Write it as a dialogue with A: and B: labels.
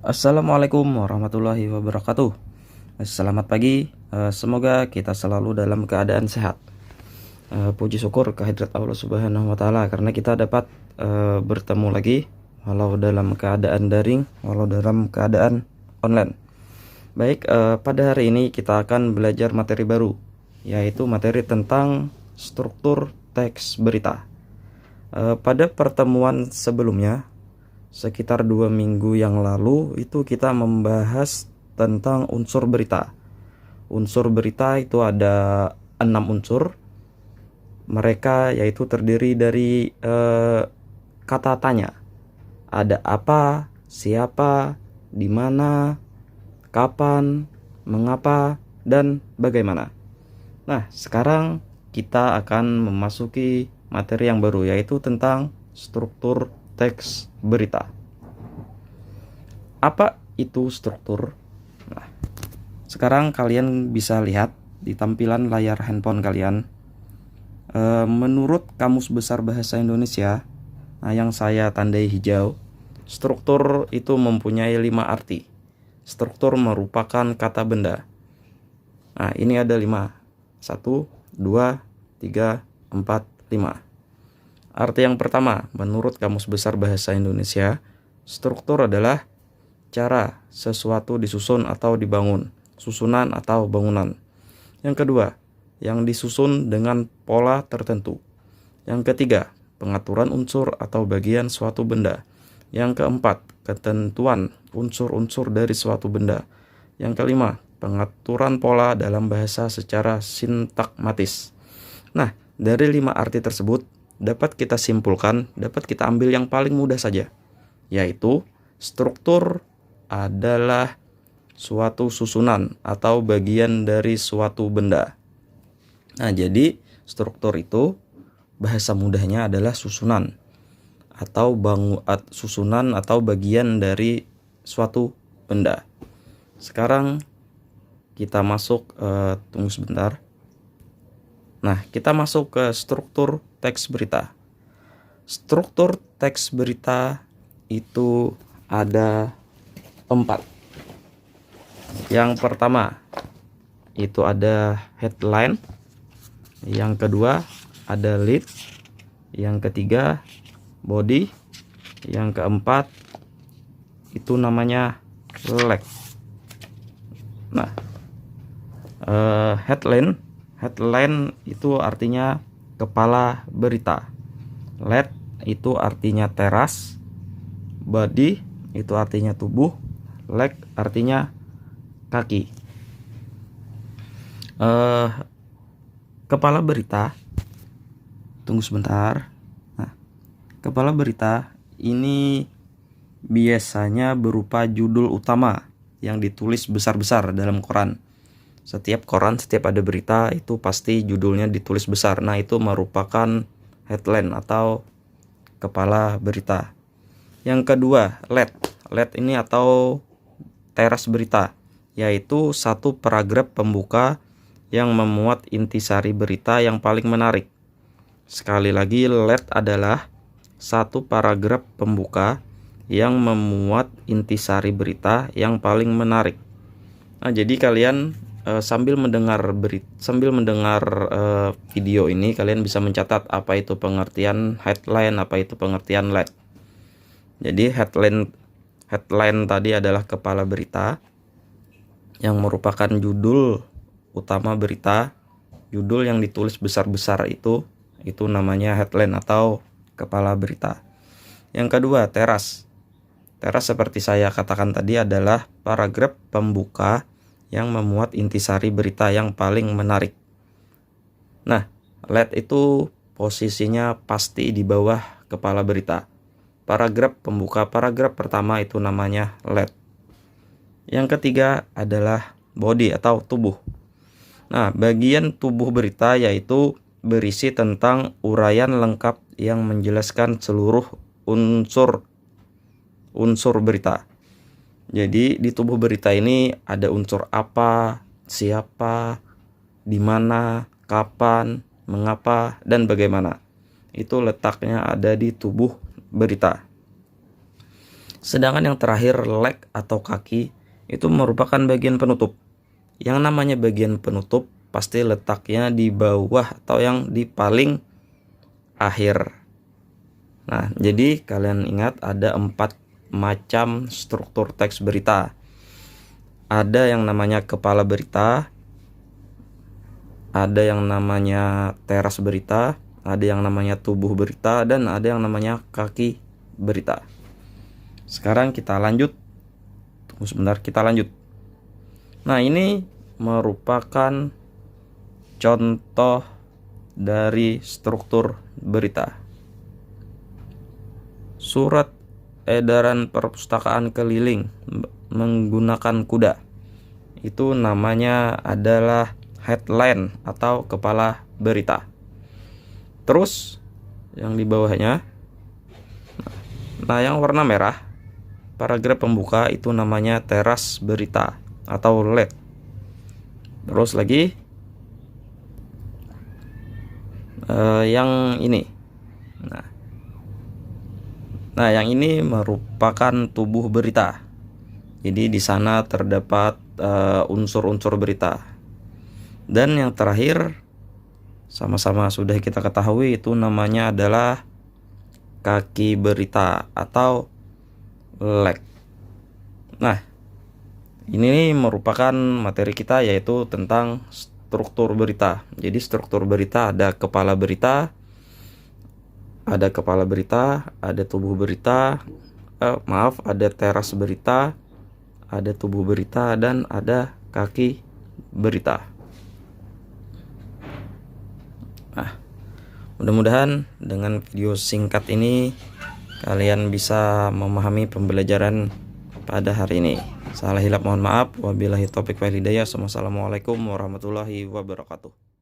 A: Assalamualaikum warahmatullahi wabarakatuh. Selamat pagi. Semoga kita selalu dalam keadaan sehat. Puji syukur kehadirat Allah Subhanahu wa taala karena kita dapat bertemu lagi walau dalam keadaan daring, walau dalam keadaan online. Baik, pada hari ini kita akan belajar materi baru, yaitu materi tentang struktur teks berita. Pada pertemuan sebelumnya, sekitar 2 minggu yang lalu, itu kita membahas tentang unsur berita. Unsur berita itu ada 6 unsur. Mereka yaitu terdiri dari kata tanya. Ada apa, siapa, di mana, kapan, mengapa, dan bagaimana. Nah, sekarang kita akan memasuki materi yang baru, yaitu tentang struktur teks berita. Apa itu struktur? Nah, sekarang kalian bisa lihat di tampilan layar handphone kalian. Menurut Kamus Besar Bahasa Indonesia, yang saya tandai hijau, struktur itu mempunyai 5 arti. Struktur merupakan kata benda. Nah, ini ada 5. 1, 2, 3, 4, 5. Arti yang pertama, menurut Kamus Besar Bahasa Indonesia, struktur adalah cara sesuatu disusun atau dibangun, susunan atau bangunan. Yang kedua, yang disusun dengan pola tertentu. Yang ketiga, pengaturan unsur atau bagian suatu benda. Yang keempat, ketentuan unsur-unsur dari suatu benda. Yang kelima, pengaturan pola dalam bahasa secara sintakmatis. Nah, dari 5 arti tersebut, dapat kita simpulkan, dapat kita ambil yang paling mudah saja, yaitu struktur adalah suatu susunan atau bagian dari suatu benda. Nah, jadi struktur itu bahasa mudahnya adalah susunan atau bagian dari suatu benda. Sekarang kita masuk, tunggu sebentar. Nah, kita masuk ke struktur teks berita. Struktur teks berita itu ada 4. Yang pertama itu ada headline. Yang kedua ada lead. Yang ketiga body. Yang keempat itu namanya leg. Nah, Headline itu artinya kepala berita. Lead itu artinya teras. Body itu artinya tubuh. Leg artinya kaki. Kepala berita. Tunggu sebentar. Nah, kepala berita ini biasanya berupa judul utama yang ditulis besar-besar dalam koran. Setiap koran, setiap ada berita itu pasti judulnya ditulis besar. Nah, itu merupakan headline atau kepala berita. Yang kedua, lead. Lead ini atau teras berita, yaitu satu paragraf pembuka yang memuat intisari berita yang paling menarik. Sekali lagi, lead adalah satu paragraf pembuka yang memuat intisari berita yang paling menarik. Nah, jadi kalian sambil mendengar video ini, kalian bisa mencatat apa itu pengertian headline, apa itu pengertian lead. Jadi headline tadi adalah kepala berita yang merupakan judul utama berita. Judul yang ditulis besar-besar itu namanya headline atau kepala berita. Yang kedua, teras. Teras seperti saya katakan tadi adalah paragraf pembuka yang memuat intisari berita yang paling menarik. Nah, lead itu posisinya pasti di bawah kepala berita. Paragraf pembuka, paragraf pertama itu namanya lead. Yang ketiga adalah body atau tubuh. Nah, bagian tubuh berita yaitu berisi tentang uraian lengkap yang menjelaskan seluruh unsur berita. Jadi di tubuh berita ini ada unsur apa, siapa, di mana, kapan, mengapa, dan bagaimana. Itu letaknya ada di tubuh berita. Sedangkan yang terakhir leg atau kaki itu merupakan bagian penutup. Yang namanya bagian penutup pasti letaknya di bawah atau yang di paling akhir. Nah, jadi kalian ingat ada 4 macam struktur teks berita. Ada yang namanya kepala berita, ada yang namanya teras berita, ada yang namanya tubuh berita, dan ada yang namanya kaki berita. Sekarang kita lanjut. Tunggu sebentar, kita lanjut. Nah, ini merupakan contoh dari struktur berita. Surat edaran perpustakaan keliling menggunakan kuda. Itu namanya adalah headline atau kepala berita. Terus yang di bawahnya, nah yang warna merah, paragraf pembuka itu namanya teras berita atau lead. Terus lagi yang ini. Nah, yang ini merupakan tubuh berita. Jadi di sana terdapat unsur-unsur berita. Dan yang terakhir sama-sama sudah kita ketahui itu namanya adalah kaki berita atau leg. Nah, ini merupakan materi kita yaitu tentang struktur berita. Jadi struktur berita ada kepala berita, ada tubuh berita, ada teras berita, ada tubuh berita, dan ada kaki berita. Nah, mudah-mudahan dengan video singkat ini kalian bisa memahami pembelajaran pada hari ini. Salah hilap mohon maaf. Wabillahi taufik wal hidayah. Wassalamualaikum warahmatullahi wabarakatuh.